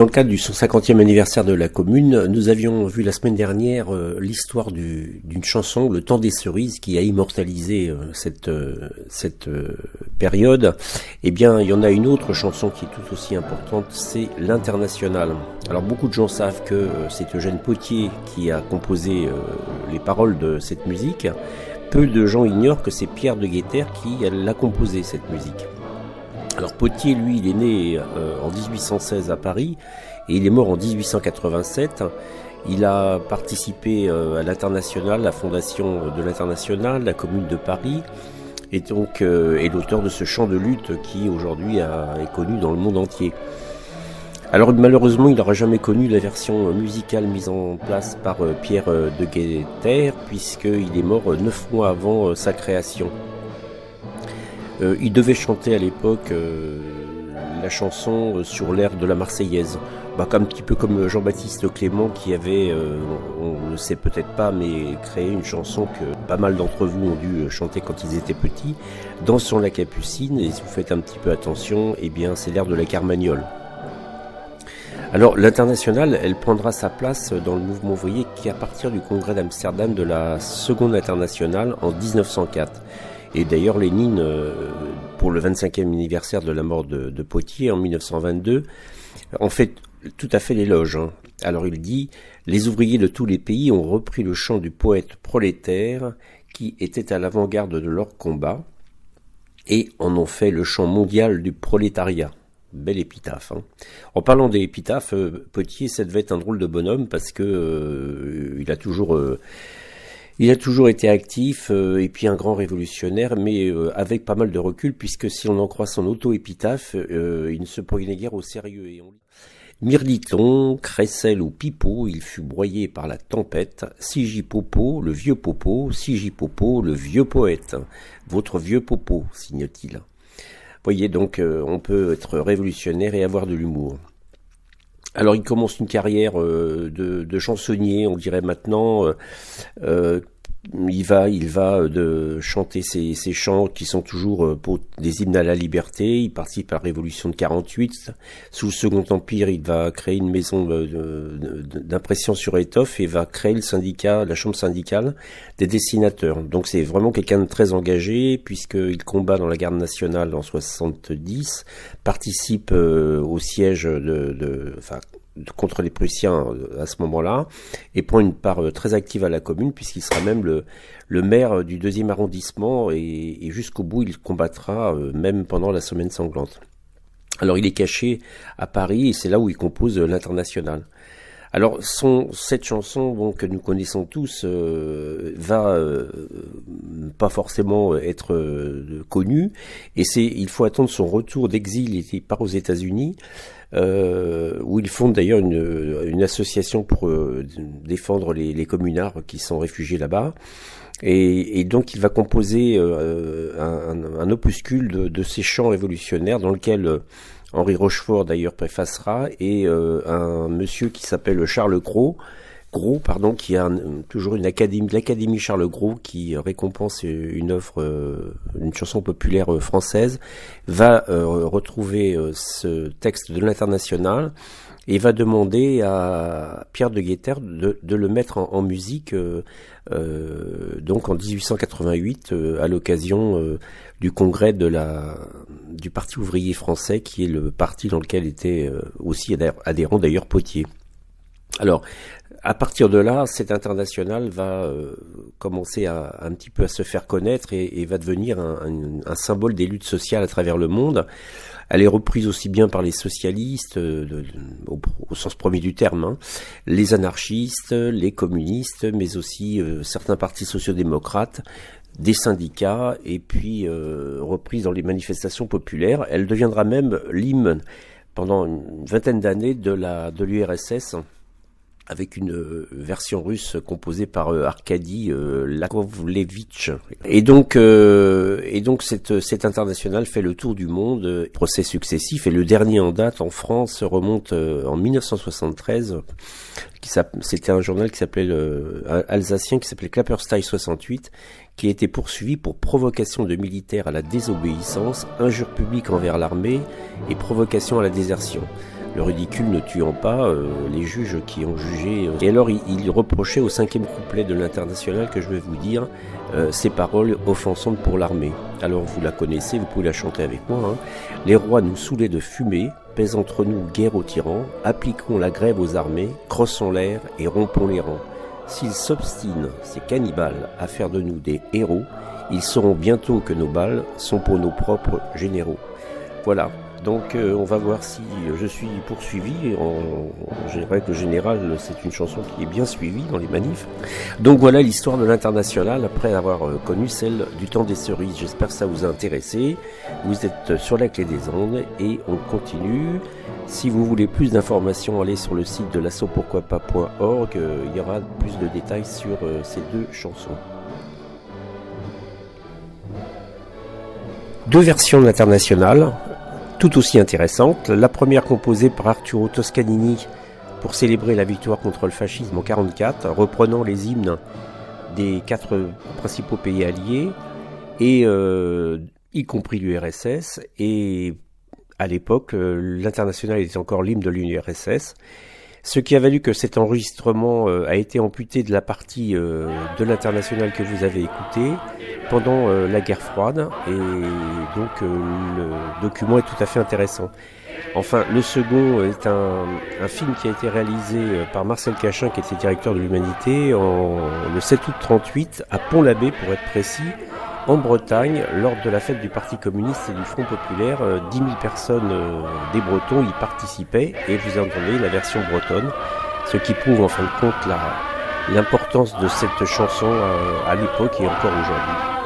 Dans le cadre du 150e anniversaire de la commune, nous avions vu la semaine dernière l'histoire d'une chanson, Le Temps des Cerises, qui a immortalisé cette période. Eh bien, il y en a une autre chanson qui est tout aussi importante, c'est l'Internationale. Alors, beaucoup de gens savent que c'est Eugène Pottier qui a composé les paroles de cette musique. Peu de gens ignorent que c'est Pierre de Guetter qui l'a composé, cette musique. Alors Pottier, lui, il est né en 1816 à Paris et il est mort en 1887. Il a participé à l'Internationale, la fondation de l'Internationale, la Commune de Paris, et donc est l'auteur de ce chant de lutte qui aujourd'hui est connu dans le monde entier. Alors malheureusement, il n'aura jamais connu la version musicale mise en place par Pierre de Guetter, puisqu'il est mort 9 mois avant sa création. Il devait chanter à l'époque la chanson sur l'air de la Marseillaise. Un petit peu comme Jean-Baptiste Clément qui avait, on ne le sait peut-être pas, mais créé une chanson que pas mal d'entre vous ont dû chanter quand ils étaient petits, Dansons la Capucine, et si vous faites un petit peu attention, eh bien c'est l'air de la Carmagnole. Alors l'Internationale, elle prendra sa place dans le mouvement ouvrier qui à partir du congrès d'Amsterdam de la Seconde Internationale en 1904. Et d'ailleurs, Lénine, pour le 25e anniversaire de la mort de Pottier en 1922, en fait tout à fait l'éloge. Alors il dit « Les ouvriers de tous les pays ont repris le chant du poète prolétaire qui était à l'avant-garde de leur combat et en ont fait le chant mondial du prolétariat. » Belle épitaphe. En parlant des épitaphes, Pottier, ça devait être un drôle de bonhomme parce que il a toujours été actif et puis un grand révolutionnaire, mais avec pas mal de recul, puisque si on en croit son auto-épitaphe, il ne se prenait guère au sérieux. Et Mirliton, Cressel ou Pipeau, il fut broyé par la tempête. Sigipopo, le vieux Popo, Sigipopo, le vieux poète. Votre vieux Popo, signe-t-il. Voyez, donc on peut être révolutionnaire et avoir de l'humour. Alors il commence une carrière de chansonnier, on dirait maintenant. Il va de chanter ses chants qui sont toujours pour des hymnes à la liberté. Il participe à la Révolution de 48. Sous le Second Empire, il va créer une maison d'impression sur étoffe et va créer le syndicat, la chambre syndicale des dessinateurs. Donc c'est vraiment quelqu'un de très engagé puisqu'il combat dans la garde nationale en 70, participe au siège contre les Prussiens à ce moment-là, et prend une part très active à la commune, puisqu'il sera même le maire du 2e arrondissement, et jusqu'au bout il combattra, même pendant la Semaine sanglante. Alors il est caché à Paris, et c'est là où il compose l'Internationale. Alors cette chanson que nous connaissons tous va pas forcément être connue, et il faut attendre son retour d'exil. Il part aux États-Unis, où il fonde d'ailleurs une association pour défendre les communards qui sont réfugiés là-bas. Et donc il va composer un opuscule de ces chants révolutionnaires dans lequel Henri Rochefort d'ailleurs préfacera, et un monsieur qui s'appelle Charles Gros, qui a toujours l'Académie Charles Gros, qui récompense une chanson populaire française, va retrouver ce texte de l'Internationale et va demander à Pierre de Guetter de le mettre en musique, donc en 1888, à l'occasion du congrès du Parti ouvrier français, qui est le parti dans lequel était aussi adhérent d'ailleurs Pottier. Alors, à partir de là, cette Internationale va commencer un petit peu à se faire connaître et va devenir un symbole des luttes sociales à travers le monde. Elle est reprise aussi bien par les socialistes, au sens premier du terme, les anarchistes, les communistes, mais aussi certains partis sociodémocrates, des syndicats, et puis reprise dans les manifestations populaires. Elle deviendra même l'hymne pendant une vingtaine d'années de l'URSS, avec une version russe composée par Arkady Lakovlevitch. Et donc cette Internationale fait le tour du monde, procès successifs, et le dernier en date en France remonte en 1973. C'était un journal qui s'appelait alsacien, qui s'appelait Klapperstein 68, qui a été poursuivi pour provocation de militaires à la désobéissance, injure publique envers l'armée et provocation à la désertion. le ridicule ne tuant pas les juges qui ont jugé. Et alors il reprochait au 5e couplet de l'Internationale que je vais vous dire ces paroles offensantes pour l'armée. Alors vous la connaissez, vous pouvez la chanter avec moi. Hein. Les rois nous saoulaient de fumée, pèse entre nous guerre aux tyrans, appliquons la grève aux armées, crossons l'air et rompons les rangs. S'ils s'obstinent, ces cannibales, à faire de nous des héros, ils sauront bientôt que nos balles sont pour nos propres généraux. Voilà, donc on va voir si je suis poursuivi. En règle générale, c'est une chanson qui est bien suivie dans les manifs. Donc voilà l'histoire de l'Internationale après avoir connu celle du temps des cerises. J'espère que ça vous a intéressé. Vous êtes sur la clé des ondes et on continue. Si vous voulez plus d'informations, allez sur le site de l'assautpourquoipas.org. Il y aura plus de détails sur ces deux chansons. Deux versions de l'Internationale, tout aussi intéressantes. La première composée par Arturo Toscanini pour célébrer la victoire contre le fascisme en 1944, reprenant les hymnes des 4 principaux pays alliés, et y compris l'URSS, et à l'époque, l'Internationale était encore l'hymne de l'URSS, ce qui a valu que cet enregistrement a été amputé de la partie de l'Internationale que vous avez écoutée pendant la guerre froide, et donc le document est tout à fait intéressant. Enfin, le second est un film qui a été réalisé par Marcel Cachin, qui était directeur de l'Humanité, le 7 août 1938, à Pont-l'Abbé pour être précis, en Bretagne, lors de la fête du Parti communiste et du Front populaire. 10 000 personnes des Bretons y participaient, et vous entendez la version bretonne, ce qui prouve en fin de compte l'importance de cette chanson à l'époque et encore aujourd'hui.